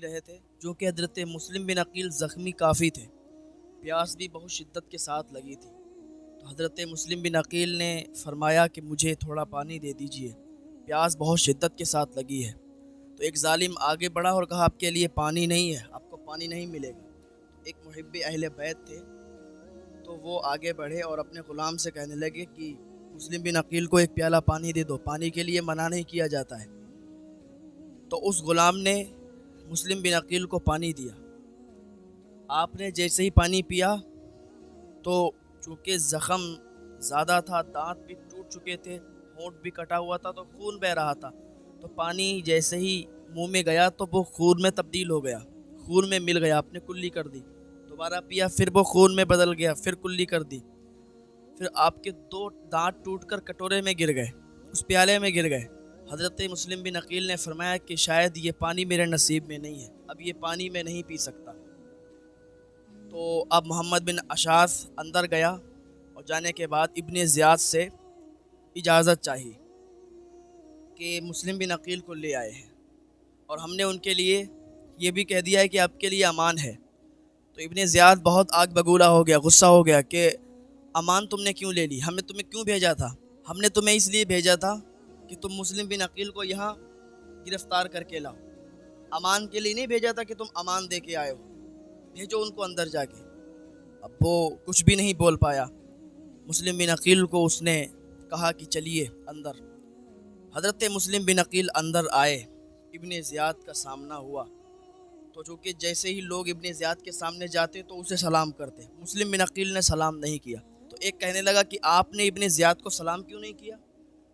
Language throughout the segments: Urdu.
رہے تھے جو کہ حضرت مسلم بن عقیل زخمی کافی تھے، پیاس بھی بہت شدت کے ساتھ لگی تھی۔ تو حضرت مسلم بن عقیل نے فرمایا کہ مجھے تھوڑا پانی دے دیجئے، پیاس بہت شدت کے ساتھ لگی ہے۔ تو ایک ظالم آگے بڑھا اور کہا آپ کے لیے پانی نہیں ہے، آپ کو پانی نہیں ملے گا۔ ایک محب اہل بیت تھے تو وہ آگے بڑھے اور اپنے غلام سے کہنے لگے کہ مسلم بن عقیل کو ایک پیالہ پانی دے دو، پانی کے لیے منع نہیں کیا جاتا ہے۔ تو اس غلام نے مسلم بن عقیل کو پانی دیا۔ آپ نے جیسے ہی پانی پیا تو چونکہ زخم زیادہ تھا، دانت بھی ٹوٹ چکے تھے، ہونٹ بھی کٹا ہوا تھا، تو خون بہہ رہا تھا، تو پانی جیسے ہی منہ میں گیا تو وہ خون میں تبدیل ہو گیا، خون میں مل گیا، آپ نے کلی کر دی۔ دوبارہ پیا، پھر وہ خون میں بدل گیا، پھر کلی کر دی۔ پھر آپ کے 2 دانت ٹوٹ کر کٹورے میں گر گئے، اس پیالے میں گر گئے۔ حضرت مسلم بن عقیل نے فرمایا کہ شاید یہ پانی میرے نصیب میں نہیں ہے، اب یہ پانی میں نہیں پی سکتا۔ تو اب محمد بن اشعث اندر گیا اور جانے کے بعد ابن زیاد سے اجازت چاہی کہ مسلم بن عقیل کو لے آئے ہیں، اور ہم نے ان کے لیے یہ بھی کہہ دیا ہے کہ آپ کے لیے امان ہے۔ تو ابن زیاد بہت آگ بگولا ہو گیا، غصہ ہو گیا کہ امان تم نے کیوں لے لی، ہم نے تمہیں کیوں بھیجا تھا؟ ہم نے تمہیں اس لیے بھیجا تھا کہ تم مسلم بن عقیل کو یہاں گرفتار کر کے لاؤ، امان کے لیے نہیں بھیجا تھا کہ تم امان دے کے آئے ہو، بھیجو ان کو اندر جا کے۔ اب وہ کچھ بھی نہیں بول پایا۔ مسلم بن عقیل کو اس نے کہا کہ چلیے اندر۔ حضرت مسلم بن عقیل اندر آئے، ابن زیاد کا سامنا ہوا، تو چونکہ جیسے ہی لوگ ابن زیاد کے سامنے جاتے تو اسے سلام کرتے، مسلم بن عقیل نے سلام نہیں کیا۔ تو ایک کہنے لگا کہ آپ نے ابن زیاد کو سلام کیوں نہیں کیا؟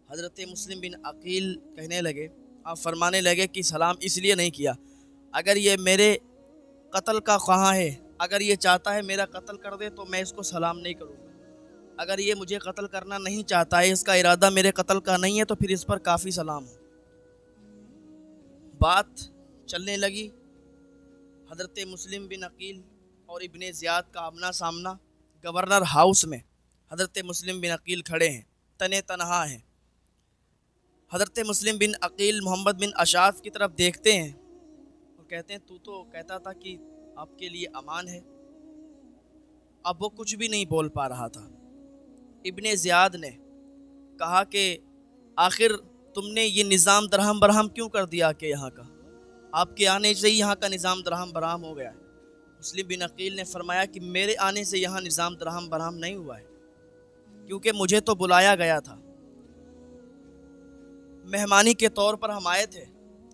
حضرت مسلم بن عقیل کہنے لگے، آپ فرمانے لگے کہ سلام اس لیے نہیں کیا، اگر یہ میرے قتل کا خواہاں ہے، اگر یہ چاہتا ہے میرا قتل کر دے تو میں اس کو سلام نہیں کروں گا، اگر یہ مجھے قتل کرنا نہیں چاہتا ہے، اس کا ارادہ میرے قتل کا نہیں ہے، تو پھر اس پر کافی سلام ہو۔ بات چلنے لگی، حضرت مسلم بن عقیل اور ابن زیاد کا آمنا سامنا گورنر ہاؤس میں حضرت مسلم بن عقیل کھڑے ہیں، تنے تنہا ہیں۔ حضرت مسلم بن عقیل محمد بن اشعث کی طرف دیکھتے ہیں اور کہتے ہیں تو کہتا تھا کہ آپ کے لیے امان ہے۔ اب وہ کچھ بھی نہیں بول پا رہا تھا۔ ابن زیاد نے کہا کہ آخر تم نے یہ نظام درہم برہم کیوں کر دیا کہ یہاں کا، آپ کے آنے سے ہی یہاں کا نظام درہم برہم ہو گیا ہے۔ مسلم بن عقیل نے فرمایا کہ میرے آنے سے یہاں نظام درہم برہم نہیں ہوا ہے، کیونکہ مجھے تو بلایا گیا تھا، مہمانی کے طور پر ہم آئے تھے،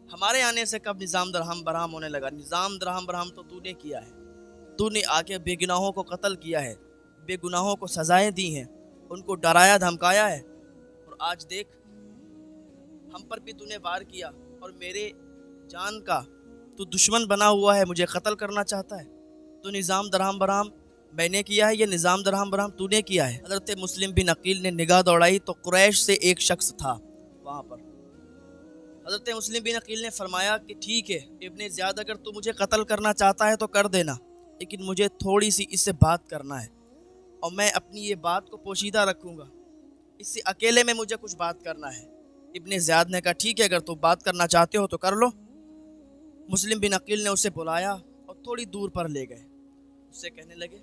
ہمارے آنے سے کب نظام درہم برہم ہونے لگا؟ نظام درہم برہم تو نے کیا ہے، تو نے آ کے بے گناہوں کو قتل کیا ہے، بے گناہوں کو سزائیں دی ہیں، ان کو ڈرایا دھمکایا ہے، اور آج دیکھ ہم پر بھی تو نے وار کیا، اور میرے جان کا تو دشمن بنا ہوا ہے، مجھے قتل کرنا چاہتا ہے۔ تو نظام درہم برہم میں نے کیا ہے، یہ نظام درہم برہم تو نے کیا ہے؟ حضرت مسلم بن عقیل نے نگاہ دوڑائی تو قریش سے ایک شخص تھا وہاں پر۔ حضرت مسلم بن عقیل نے فرمایا کہ ٹھیک ہے ابن زیاد، اگر تو مجھے قتل کرنا چاہتا ہے تو کر دینا، لیکن مجھے تھوڑی سی اس سے بات کرنا ہے، اور میں اپنی یہ بات کو پوشیدہ رکھوں گا، اس سے اکیلے میں مجھے کچھ بات کرنا ہے۔ ابن زیاد نے کہا ٹھیک ہے، اگر تو بات کرنا چاہتے ہو تو کر لو۔ مسلم بن عقیل نے اسے بلایا اور تھوڑی دور پر لے گئے، اس سے کہنے لگے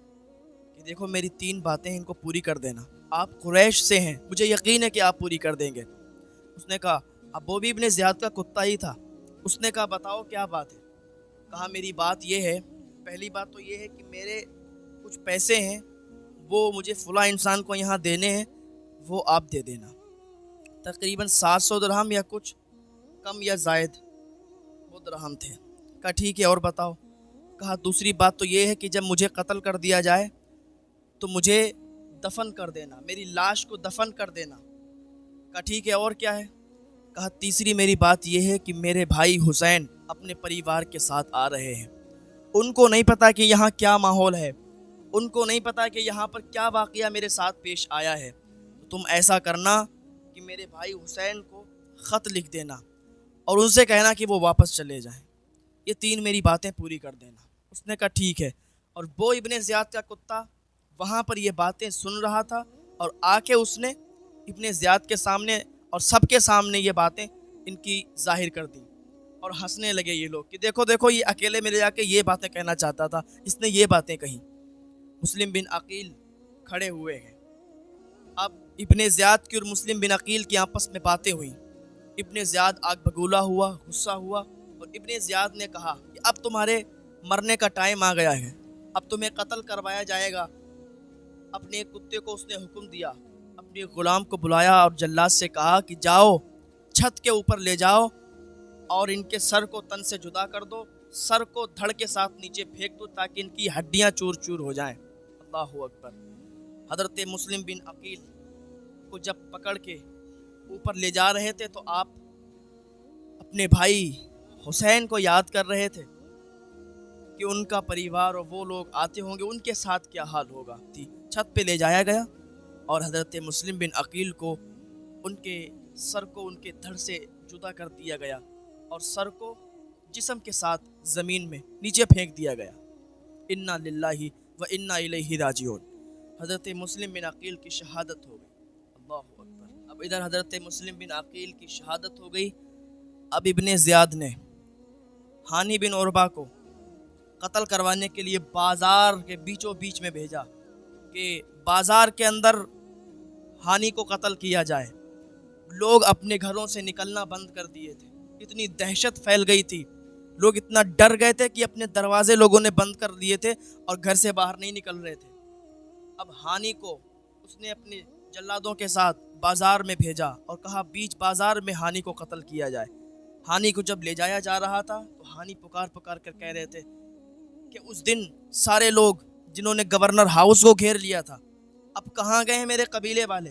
کہ دیکھو میری 3 باتیں ان کو پوری کر دینا، آپ قریش سے ہیں، مجھے یقین ہے کہ آپ پوری کر دیں گے۔ اس نے کہا، اب وہ بھی ابن زیاد کا کتا ہی تھا، اس نے کہا بتاؤ کیا بات ہے؟ کہا میری بات یہ ہے، پہلی بات تو یہ ہے کہ میرے کچھ پیسے ہیں، وہ مجھے فلاں انسان کو یہاں دینے ہیں، وہ آپ دے دینا، تقریباً 700 درہم یا کچھ کم یا زائد وہ درہم تھے۔ کہا ٹھیک ہے، اور بتاؤ؟ کہا دوسری بات تو یہ ہے کہ جب مجھے قتل کر دیا جائے تو مجھے دفن کر دینا، میری لاش کو دفن کر دینا۔ کہا ٹھیک ہے، اور کیا ہے؟ کہا تیسری میری بات یہ ہے کہ میرے بھائی حسین اپنے پریوار کے ساتھ آ رہے ہیں، ان کو نہیں پتا کہ یہاں کیا ماحول ہے، ان کو نہیں پتا کہ یہاں پر کیا واقعہ میرے ساتھ پیش آیا ہے، تو تم ایسا کرنا کہ میرے بھائی حسین کو خط لکھ دینا اور ان سے کہنا کہ وہ واپس چلے جائیں، یہ 3 میری باتیں پوری کر دینا۔ اس نے کہا ٹھیک ہے، اور وہ ابن زیاد کا کتا وہاں پر یہ باتیں سن رہا تھا، اور آ کے اس نے ابن زیاد کے سامنے اور سب کے سامنے یہ باتیں ان کی ظاہر کر دی۔ اور ہنسنے لگے یہ لوگ کہ دیکھو دیکھو یہ اکیلے میں لے جا کے یہ باتیں کہنا چاہتا تھا، اس نے یہ باتیں کہیں۔ مسلم بن عقیل کھڑے ہوئے ہیں۔ اب ابن زیاد کی اور مسلم بن عقیل کی آپس میں باتیں ہوئیں۔ ابن زیاد آگ بگولا ہوا، غصہ ہوا، اور ابن زیاد نے کہا کہ اب تمہارے مرنے کا ٹائم آ گیا ہے، اب تمہیں قتل کروایا جائے گا۔ اپنے ایک کتے کو اس نے حکم دیا، اپنے غلام کو بلایا اور جلاد سے کہا کہ جاؤ چھت کے اوپر لے جاؤ اور ان کے سر کو تن سے جدا کر دو، سر کو دھڑ کے ساتھ نیچے پھینک دو تاکہ ان کی ہڈیاں چور چور ہو جائیں۔ اللہ اکبر۔ حضرت مسلم بن عقیل کو جب پکڑ کے اوپر لے جا رہے تھے تو آپ اپنے بھائی حسین کو یاد کر رہے تھے کہ ان کا پریوار اور وہ لوگ آتے ہوں گے، ان کے ساتھ کیا حال ہوگا۔ چھت پہ لے جایا گیا اور حضرت مسلم بن عقیل کو ان کے سر کو ان کے دھڑ سے جدا کر دیا گیا اور سر کو جسم کے ساتھ زمین میں نیچے پھینک دیا گیا۔ انا للہ و انا الیہ راجعون۔ حضرت مسلم بن عقیل کی شہادت ہو گئی۔ اللہ اکبر۔ اب ادھر حضرت مسلم بن عقیل کی شہادت ہو گئی۔ اب ابن زیاد نے ہانی بن عربہ کو قتل کروانے کے لیے بازار کے بیچوں بیچ میں بھیجا کہ بازار کے اندر ہانی کو قتل کیا جائے۔ لوگ اپنے گھروں سے نکلنا بند کر دیے تھے، اتنی دہشت پھیل گئی تھی، لوگ اتنا ڈر گئے تھے کہ اپنے دروازے لوگوں نے بند کر دیے تھے اور گھر سے باہر نہیں نکل رہے تھے۔ اب ہانی کو اس نے اپنے جلادوں کے ساتھ بازار میں بھیجا اور کہا بیچ بازار میں ہانی کو قتل کیا جائے۔ ہانی کو جب لے جایا جا رہا تھا تو ہانی پکار پکار کر کہہ رہے تھے کہ اس دن سارے لوگ جنہوں نے گورنر ہاؤس کو گھیر لیا تھا، اب کہاں گئے میرے قبیلے والے،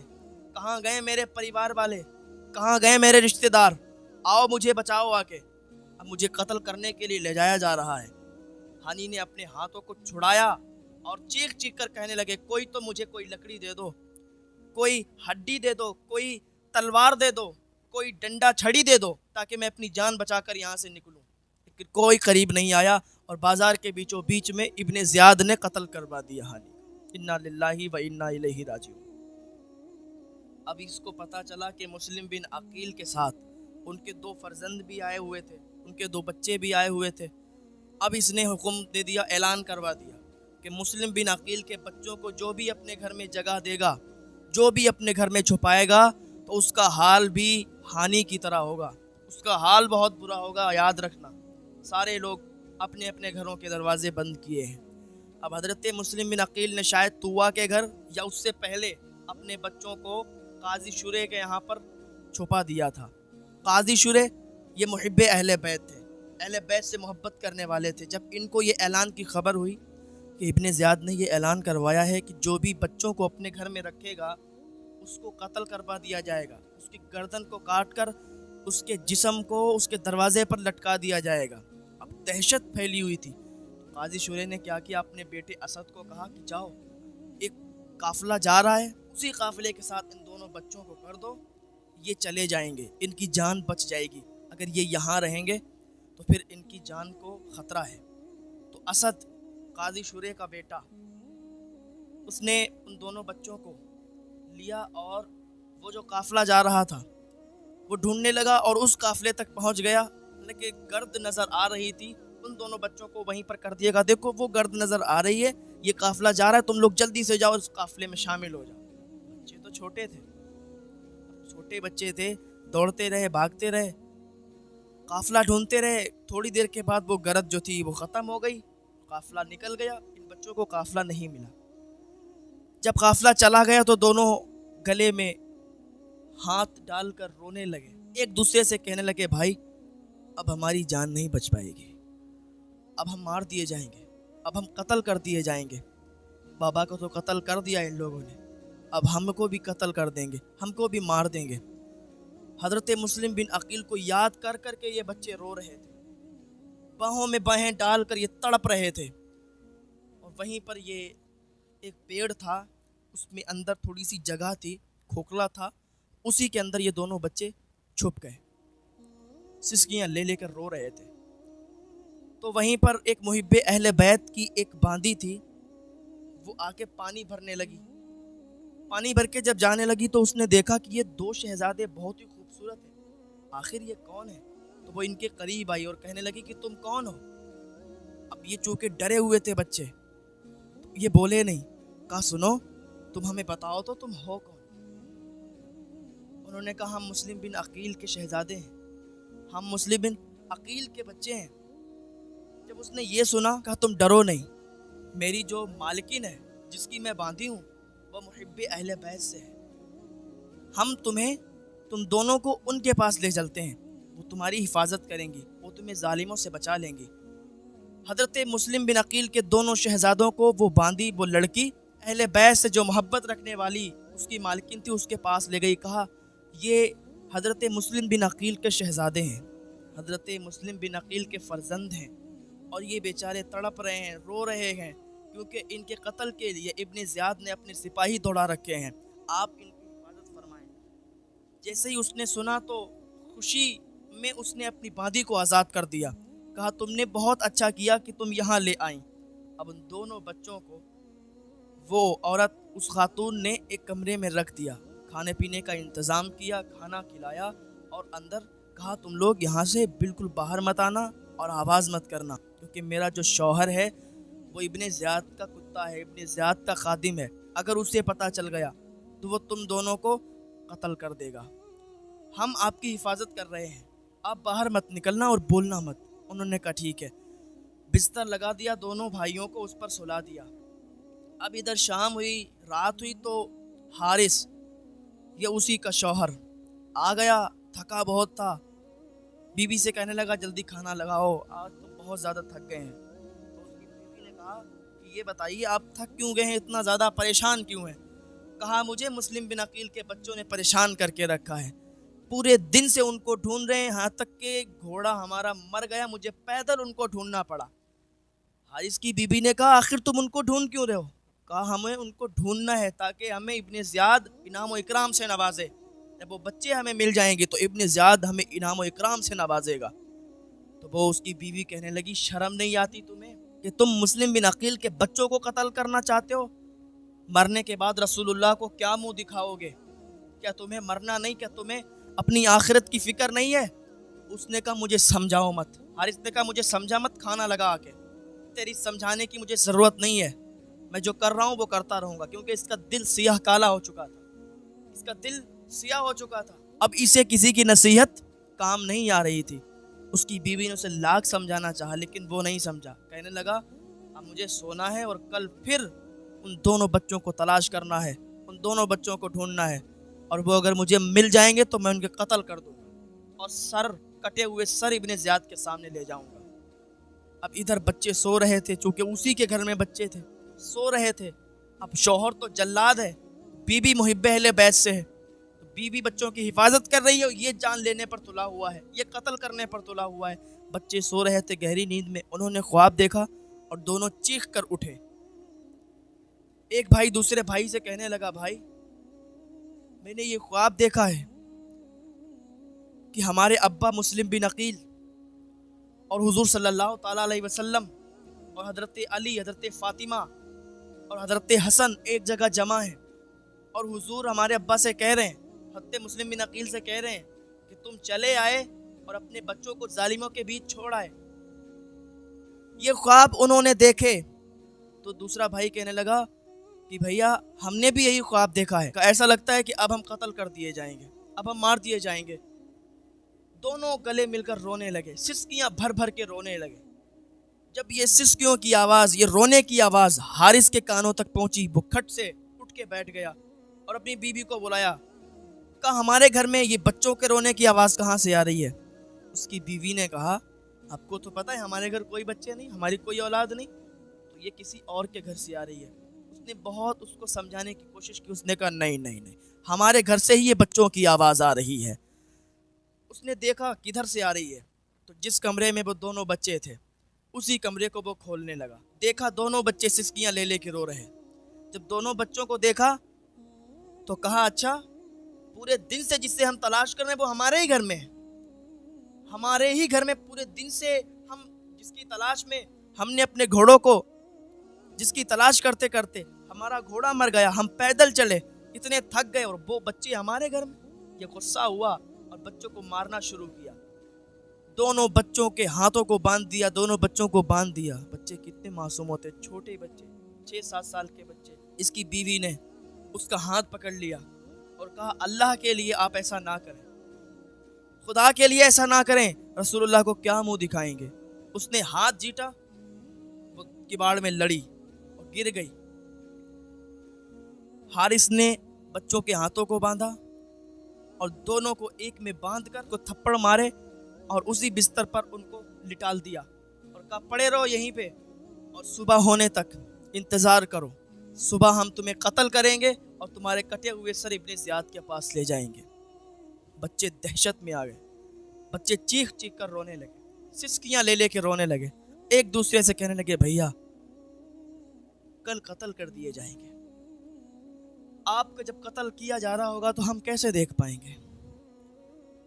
کہاں گئے میرے پریوار والے، کہاں گئے میرے رشتہ دار، آؤ مجھے بچاؤ آ کے، اب مجھے قتل کرنے کے لیے لے جایا جا رہا ہے۔ ہانی نے اپنے ہاتھوں کو چھڑایا اور چیخ چیخ کر کہنے لگے کوئی تو مجھے کوئی لکڑی دے دو، کوئی ہڈی دے دو، کوئی تلوار دے دو، کوئی ڈنڈا چھڑی دے دو تاکہ میں اپنی جان بچا کر یہاں سے نکلوں۔ لیکن کوئی قریب نہیں آیا اور بازار کے بیچوں بیچ میں ابن زیاد نے قتل کروا دیا ہانی۔ انا للہ و انا الیہ راجعون۔ اب اس کو پتا چلا کہ مسلم بن عقیل کے ساتھ ان کے 2 فرزند بھی آئے ہوئے تھے، ان کے 2 بچے بھی آئے ہوئے تھے۔ اب اس نے حکم دے دیا، اعلان کروا دیا کہ مسلم بن عقیل کے بچوں کو جو بھی اپنے گھر میں جگہ دے گا، جو بھی اپنے گھر میں چھپائے گا، تو اس کا حال بھی ہانی کی طرح ہوگا، اس کا حال بہت برا ہوگا، یاد رکھنا۔ سارے لوگ اپنے اپنے گھروں کے دروازے بند کیے ہیں۔ اب حضرت مسلم بن عقیل نے شاید طوا کے گھر یا اس سے پہلے اپنے بچوں کو قاضی شرح کے یہاں پر چھپا دیا تھا۔ قاضی شرح یہ محب اہل بیت تھے، اہل بیت سے محبت کرنے والے تھے۔ جب ان کو یہ اعلان کی خبر ہوئی کہ ابن زیاد نے یہ اعلان کروایا ہے کہ جو بھی بچوں کو اپنے گھر میں رکھے گا اس کو قتل کروا دیا جائے گا، اس کی گردن کو کاٹ کر اس کے جسم کو اس کے دروازے پر لٹکا دیا جائے گا، اب دہشت پھیلی ہوئی تھی۔ قاضی شرح نے کیا کیا، اپنے بیٹے اسد کو کہا کہ جاؤ، ایک قافلہ جا رہا ہے، اسی قافلے کے ساتھ ان دونوں بچوں کو کر دو، یہ چلے جائیں گے، ان کی جان بچ جائے گی، اگر یہ یہاں رہیں گے تو پھر ان کی جان کو خطرہ ہے۔ تو اسد قاضی شرح کا بیٹا، اس نے ان دونوں بچوں کو لیا اور وہ جو قافلہ جا رہا تھا وہ ڈھونڈنے لگا اور اس قافلے تک پہنچ گیا، لیکن گرد نظر آ رہی تھی، ان دونوں بچوں کو وہیں پر کر دیے گا، دیکھو وہ گرد نظر آ رہی ہے، یہ قافلہ جا رہا ہے، تم لوگ جلدی سے جاؤ اس قافلے میں شامل ہو جاؤ۔ بچے تو چھوٹے تھے، چھوٹے بچے تھے، دوڑتے رہے، بھاگتے رہے، قافلہ ڈھونڈتے رہے، تھوڑی دیر کے بعد وہ گرد جو تھی وہ ختم ہو گئی، قافلہ نکل گیا، ان بچوں کو قافلہ نہیں ملا۔ جب قافلہ چلا گیا تو دونوں گلے میں ہاتھ ڈال کر رونے لگے، ایک دوسرے سے کہنے لگے بھائی اب ہماری جان نہیں بچ پائے گی، اب ہم مار دیے جائیں گے، اب ہم قتل کر دیے جائیں گے، بابا کو تو قتل کر دیا ان لوگوں نے، اب ہم کو بھی قتل کر دیں گے، ہم کو بھی مار دیں گے۔ حضرت مسلم بن عقیل کو یاد کر کر کے یہ بچے رو رہے تھے، باہوں میں باہیں ڈال کر یہ تڑپ رہے تھے، اور وہیں پر یہ ایک پیڑ تھا، اس میں اندر تھوڑی سی جگہ تھی، کھوکھلا تھا، اسی کے اندر یہ دونوں بچے چھپ گئے، سسکیاں لے لے کر رو رہے تھے۔ تو وہیں پر ایک محب اہل بیت کی ایک باندی تھی، وہ آ کے پانی بھرنے لگی، پانی بھر کے جب جانے لگی تو اس نے دیکھا کہ یہ 2 شہزادے بہت ہی خوبصورت ہیں، آخر یہ کون ہے؟ تو وہ ان کے قریب آئی اور کہنے لگی کہ تم کون ہو؟ اب یہ چونکہ ڈرے ہوئے تھے بچے، تو یہ بولے نہیں. کہا سنو، تم ہمیں بتاؤ تو تم ہو کون؟ انہوں نے کہا ہم مسلم بن عقیل کے شہزادے ہیں، ہم مسلم بن عقیل کے بچے ہیں. جب اس نے یہ سنا کہا تم ڈرو نہیں، میری جو مالکن ہے جس کی میں باندھی ہوں وہ محب اہل بیت سے ہے. ہم تم دونوں کو ان کے پاس لے چلتے ہیں، وہ تمہاری حفاظت کریں گی، وہ تمہیں ظالموں سے بچا لیں گی. حضرت مسلم بن عقیل کے دونوں شہزادوں کو وہ باندھی، وہ لڑکی اہل بیت سے جو محبت رکھنے والی اس کی مالکن تھی اس کے پاس لے گئی. کہا یہ حضرت مسلم بن عقیل کے شہزادے ہیں، حضرت مسلم بن عقیل کے فرزند ہیں، اور یہ بیچارے تڑپ رہے ہیں، رو رہے ہیں، کیونکہ ان کے قتل کے لیے ابن زیاد نے اپنے سپاہی دوڑا رکھے ہیں، آپ ان کی حفاظت فرمائیں. جیسے ہی اس نے سنا تو خوشی میں اس نے اپنی باندھی کو آزاد کر دیا. کہا تم نے بہت اچھا کیا کہ تم یہاں لے آئیں. اب ان دونوں بچوں کو وہ عورت اس خاتون نے ایک کمرے میں رکھ دیا، کھانے پینے کا انتظام کیا، کھانا کھلایا، اور اندر کہا تم لوگ یہاں سے بالکل باہر مت آنا اور آواز مت کرنا، کیونکہ میرا جو شوہر ہے وہ ابن زیاد کا کتا ہے، ابن زیاد کا خادم ہے، اگر اسے پتہ چل گیا تو وہ تم دونوں کو قتل کر دے گا. ہم آپ کی حفاظت کر رہے ہیں، آپ باہر مت نکلنا اور بولنا مت. انہوں نے کہا ٹھیک ہے. بستر لگا دیا، دونوں بھائیوں کو اس پر سلا دیا. اب ادھر شام ہوئی، رات ہوئی، تو حارث یہ اسی کا شوہر آ گیا، تھکا بہت تھا. بیوی سے کہنے لگا جلدی کھانا لگاؤ، آج تو بہت زیادہ تھک گئے ہیں. تو اس کی بیوی نے کہا کہ یہ بتائیے آپ تھک کیوں گئے ہیں، اتنا زیادہ پریشان کیوں ہیں؟ کہا مجھے مسلم بن عقیل کے بچوں نے پریشان کر کے رکھا ہے، پورے دن سے ان کو ڈھونڈ رہے ہیں، یہاں تک کہ گھوڑا ہمارا مر گیا، مجھے پیدل ان کو ڈھونڈنا پڑا. حارث کی بیوی نے کہا آخر تم ان کو ڈھونڈ کیوں رہے ہو؟ کہا ہمیں ان کو ڈھونڈنا ہے تاکہ ہمیں ابن زیاد انعام و اکرام سے نوازے. جب وہ بچے ہمیں مل جائیں گے تو ابن زیاد ہمیں انعام و اکرام سے نوازے گا. تو وہ اس کی بیوی کہنے لگی شرم نہیں آتی تمہیں کہ تم مسلم بن عقیل کے بچوں کو قتل کرنا چاہتے ہو؟ مرنے کے بعد رسول اللہ کو کیا منہ دکھاؤ گے؟ کیا تمہیں مرنا نہیں؟ کیا تمہیں اپنی آخرت کی فکر نہیں ہے؟ اس نے کہا مجھے سمجھاؤ مت. حارث نے کہا مجھے سمجھا مت، کھانا لگا آ کے. تیری سمجھانے کی مجھے ضرورت نہیں ہے، میں جو کر رہا ہوں وہ کرتا رہوں گا، کیونکہ اس کا دل سیاہ کالا ہو چکا تھا، اس کا دل سیاہ ہو چکا تھا. اب اسے کسی کی نصیحت کام نہیں آ رہی تھی. اس کی بیوی نے اسے لاکھ سمجھانا چاہا لیکن وہ نہیں سمجھا. کہنے لگا اب مجھے سونا ہے اور کل پھر ان دونوں بچوں کو تلاش کرنا ہے، ان دونوں بچوں کو ڈھونڈنا ہے، اور وہ اگر مجھے مل جائیں گے تو میں ان کے قتل کر دوں گا اور سر کٹے ہوئے سر ابن زیاد کے سامنے لے جاؤں گا. اب ادھر بچے سو رہے تھے، چونکہ اسی کے گھر میں بچے تھے، سو رہے تھے. اب شوہر تو جلاد ہے، بیوی محب اہل بیت سے ہے، بیوی بچوں کی حفاظت کر رہی ہے، یہ جان لینے پر تلا ہوا ہے، یہ قتل کرنے پر تلا ہوا ہے. بچے سو رہے تھے گہری نیند میں، انہوں نے خواب دیکھا اور دونوں چیخ کر اٹھے. ایک بھائی دوسرے بھائی سے کہنے لگا بھائی میں نے یہ خواب دیکھا ہے کہ ہمارے ابا مسلم بن عقیل اور حضور صلی اللہ تعالیٰ علیہ وسلم اور حضرت علی، حضرت فاطمہ اور حضرت حسن ایک جگہ جمع ہیں، اور حضور ہمارے ابا سے کہہ رہے ہیں، حضرت مسلم بن عقیل سے کہہ رہے ہیں کہ تم چلے آئے اور اپنے بچوں کو ظالموں کے بیچ چھوڑ آئے. یہ خواب انہوں نے دیکھے تو دوسرا بھائی کہنے لگا کہ بھیا ہم نے بھی یہی خواب دیکھا ہے، ایسا لگتا ہے کہ اب ہم قتل کر دیے جائیں گے، اب ہم مار دیے جائیں گے. دونوں گلے مل کر رونے لگے، سسکیاں بھر بھر کے رونے لگے. جب یہ سسکیوں کی آواز، یہ رونے کی آواز حارث کے کانوں تک پہنچی، وہ کھٹ سے اٹھ کے بیٹھ گیا اور اپنی بیوی کو بلایا. کہا ہمارے گھر میں یہ بچوں کے رونے کی آواز کہاں سے آ رہی ہے؟ اس کی بیوی نے کہا آپ کو تو پتہ ہے ہمارے گھر کوئی بچے نہیں، ہماری کوئی اولاد نہیں، تو یہ کسی اور کے گھر سے آ رہی ہے. اس نے بہت اس کو سمجھانے کی کوشش کی. اس نے کہا نہیں، ہمارے گھر سے ہی یہ بچوں کی آواز آ رہی ہے. اس نے دیکھا کدھر سے آ رہی ہے، تو جس کمرے میں وہ دونوں بچے تھے اسی کمرے کو وہ کھولنے لگا. دیکھا دونوں بچے سسکیاں لے کے رو رہے. جب دونوں بچوں کو دیکھا تو کہا اچھا پورے دن سے جس سے ہم تلاش کر رہے ہیں وہ ہمارے ہی گھر میں ہے، ہمارے ہی گھر میں پورے دن سے ہم جس کی تلاش میں ہم نے اپنے گھوڑوں کو جس کی تلاش کرتے کرتے ہمارا گھوڑا مر گیا، ہم پیدل چلے اتنے تھک گئے اور وہ بچے ہمارے گھر میں. یہ غصہ ہوا اور بچوں کو مارنا شروع کیا. دونوں بچوں کے ہاتھوں کو باندھ دیا، دونوں بچوں کو باندھ دیا۔ بچے کتنے معصوم ہوتے، چھوٹے بچے، 6-7 سال کے بچے۔ اس کی بیوی نے اس کا ہاتھ پکڑ لیا اور کہا اللہ کے لیے آپ ایسا نہ کریں، خدا کے لیے ایسا نہ کریں، رسول اللہ کو کیا منہ دکھائیں گے۔ اس نے ہاتھ جیٹا، وہ کباڑ میں لڑی اور گر گئی۔ حارث نے بچوں کے ہاتھوں کو باندھا اور دونوں کو ایک میں باندھ کر کو تھپڑ مارے اور اسی بستر پر ان کو لٹال دیا اور کہا پڑے رہو یہیں پہ اور صبح ہونے تک انتظار کرو، صبح ہم تمہیں قتل کریں گے اور تمہارے کٹے ہوئے سر ابن زیاد کے پاس لے جائیں گے۔ بچے دہشت میں آ گئے، بچے چیخ چیخ کر رونے لگے، سسکیاں لے لے کے رونے لگے، ایک دوسرے سے کہنے لگے بھیا کل قتل کر دیے جائیں گے، آپ کا جب قتل کیا جا رہا ہوگا تو ہم کیسے دیکھ پائیں گے،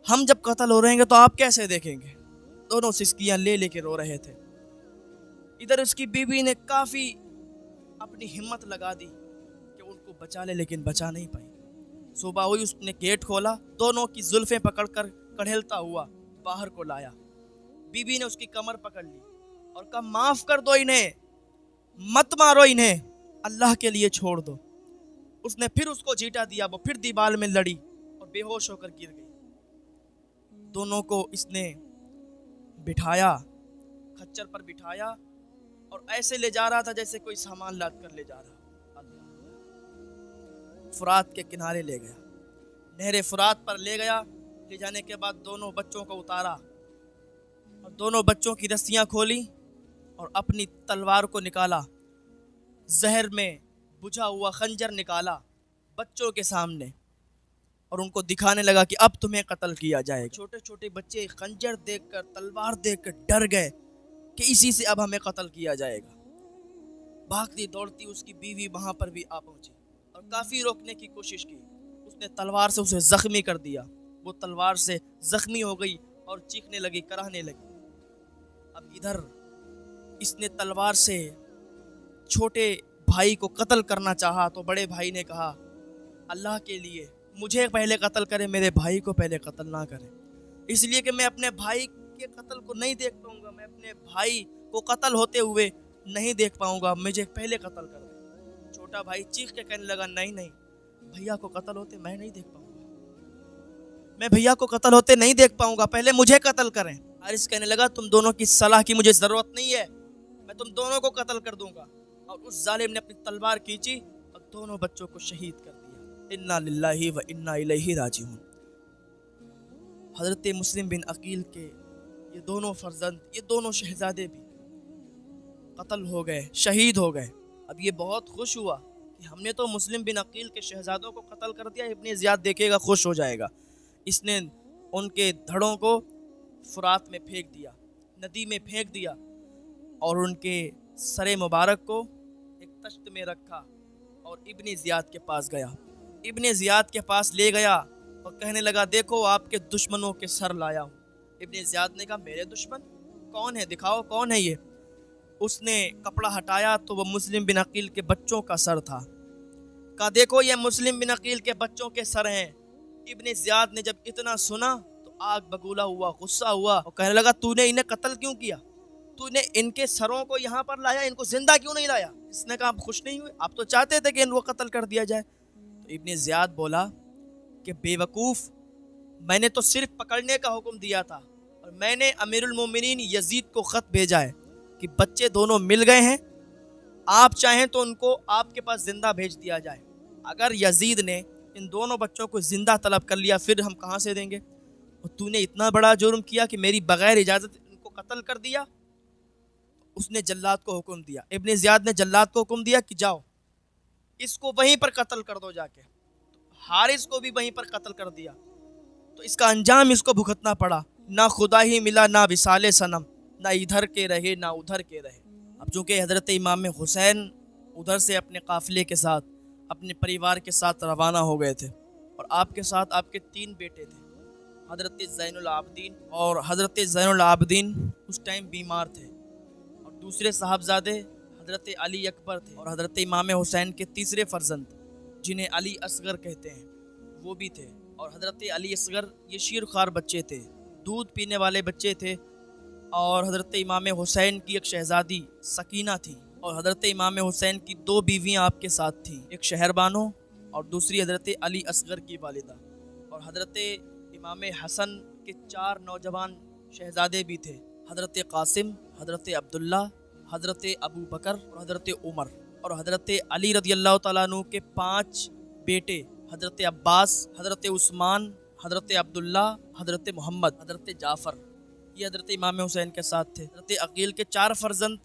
ہم جب قتل ہو رہے ہیں تو آپ کیسے دیکھیں گے۔ دونوں سسکیاں لے لے کے رو رہے تھے۔ ادھر اس کی بیوی نے کافی اپنی ہمت لگا دی کہ ان کو بچا لے، لیکن بچا نہیں پائی۔ صبح ہوئی، اس نے گیٹ کھولا، دونوں کی زلفیں پکڑ کر کڑھیلتا ہوا باہر کو لایا۔ بیوی نے اس کی کمر پکڑ لی اور کہا معاف کر دو انہیں، مت مارو انہیں، اللہ کے لیے چھوڑ دو۔ اس نے پھر اس کو جھیٹا دیا، وہ پھر دیوال میں لڑی اور بے ہوش ہو کر گر گئی۔ دونوں کو اس نے بٹھایا، کھچر پر بٹھایا اور ایسے لے جا رہا تھا جیسے کوئی سامان لاد کر لے جا رہا۔ فرات کے کنارے لے گیا، نہر فرات پر لے گیا۔ لے جانے کے بعد دونوں بچوں کو اتارا اور دونوں بچوں کی رسیاں کھولی اور اپنی تلوار کو نکالا، زہر میں بجھا ہوا خنجر نکالا بچوں کے سامنے اور ان کو دکھانے لگا کہ اب تمہیں قتل کیا جائے گا۔ چھوٹے چھوٹے بچے خنجر دیکھ کر، تلوار دیکھ کر ڈر گئے کہ اسی سے اب ہمیں قتل کیا جائے گا۔ بھاگتی دوڑتی اس کی بیوی وہاں پر بھی آ پہنچی اور کافی روکنے کی کوشش کی۔ اس نے تلوار سے اسے زخمی کر دیا، وہ تلوار سے زخمی ہو گئی اور چیخنے لگی، کراہنے لگی۔ اب ادھر اس نے تلوار سے چھوٹے بھائی کو قتل کرنا چاہا تو بڑے بھائی نے کہا اللہ کے لیے مجھے پہلے قتل کرے، میرے بھائی کو پہلے قتل نہ کرے، اس لیے کہ میں اپنے بھائی کے قتل کو نہیں دیکھ پاؤں گا، میں اپنے بھائی کو قتل ہوتے ہوئے نہیں دیکھ پاؤں گا، مجھے پہلے قتل کر دے۔ چھوٹا بھائی چیخ کے کہنے لگا نہیں نہیں، بھیا کو قتل ہوتے میں نہیں دیکھ پاؤں گا، میں بھیا کو قتل ہوتے نہیں دیکھ پاؤں گا، پہلے مجھے قتل کریں۔ حارث کہنے لگا تم دونوں کی صلاح کی مجھے ضرورت نہیں ہے، میں تم دونوں کو قتل کر دوں گا۔ اور اس ظالم نے اپنی تلوار کھینچی اور دونوں بچوں کو شہید کر دیا۔ انا للہ و انا الیہ راجعون۔ حضرت مسلم بن عقیل کے یہ دونوں فرزند، یہ دونوں شہزادے بھی قتل ہو گئے، شہید ہو گئے۔ اب یہ بہت خوش ہوا کہ ہم نے تو مسلم بن عقیل کے شہزادوں کو قتل کر دیا، ابن زیاد دیکھے گا خوش ہو جائے گا۔ اس نے ان کے دھڑوں کو فرات میں پھینک دیا، ندی میں پھینک دیا اور ان کے سر مبارک کو ایک تشت میں رکھا اور ابن زیاد کے پاس گیا۔ ابن زیاد کے پاس لے گیا اور کہنے لگا دیکھو آپ کے دشمنوں کے سر لایا ہوں۔ ابن زیاد نے کہا میرے دشمن کون ہے، دکھاؤ کون ہے یہ۔ اس نے کپڑا ہٹایا تو وہ مسلم بن عقیل کے بچوں کا سر تھا۔ کہا دیکھو یہ مسلم بن عقیل کے بچوں کے سر ہیں۔ ابن زیاد نے جب اتنا سنا تو آگ بگولا ہوا، غصہ ہوا اور کہنے لگا تو نے انہیں قتل کیوں کیا، تو نے ان کے سروں کو یہاں پر لایا، ان کو زندہ کیوں نہیں لایا۔ اس نے کہا آپ خوش نہیں ہوئے، آپ تو چاہتے تھے کہ ان کو قتل کر دیا جائے۔ تو ابن زیاد بولا کہ بے وقوف، میں نے تو صرف پکڑنے کا حکم دیا تھا اور میں نے امیر المومنین یزید کو خط بھیجا ہے کہ بچے دونوں مل گئے ہیں، آپ چاہیں تو ان کو آپ کے پاس زندہ بھیج دیا جائے۔ اگر یزید نے ان دونوں بچوں کو زندہ طلب کر لیا پھر ہم کہاں سے دیں گے، اور تو نے اتنا بڑا جرم کیا کہ میری بغیر اجازت ان کو قتل کر دیا۔ اس نے جلاد کو حکم دیا، ابن زیاد نے جلاد کو حکم دیا کہ جاؤ اس کو وہیں پر قتل کر دو جا کے۔ حارث کو بھی وہیں پر قتل کر دیا، تو اس کا انجام اس کو بھگتنا پڑا، نہ خدا ہی ملا نہ وصال صنم، نہ ادھر کے رہے نہ ادھر کے رہے۔ اب چونکہ حضرت امام حسین ادھر سے اپنے قافلے کے ساتھ اپنے پریوار کے ساتھ روانہ ہو گئے تھے اور آپ کے ساتھ آپ کے 3 بیٹے تھے، حضرت زین العابدین، اور حضرت زین العابدین اس ٹائم بیمار تھے، اور دوسرے صاحبزادے حضرت علی اکبر تھے، اور حضرت امام حسین کے تیسرے فرزند جنہیں علی اصغر کہتے ہیں وہ بھی تھے، اور حضرت علی اصغر یہ شیر خوار بچے تھے، دودھ پینے والے بچے تھے، اور حضرت امام حسین کی ایک شہزادی سکینہ تھی، اور حضرت امام حسین کی 2 بیویاں آپ کے ساتھ تھیں، ایک شہر بانو اور دوسری حضرت علی اصغر کی والدہ، اور حضرت امام حسن کے 4 نوجوان شہزادے بھی تھے، حضرت قاسم، حضرت عبداللہ، حضرت ابو بکر اور حضرت عمر، اور حضرت علی رضی اللہ تعالیٰ عنہ کے 5 بیٹے، حضرت عباس، حضرت عثمان، حضرت عبداللہ، حضرت محمد، حضرت جعفر، یہ حضرت امام حسین کے ساتھ تھے۔ حضرت عقیل کے 4 فرزند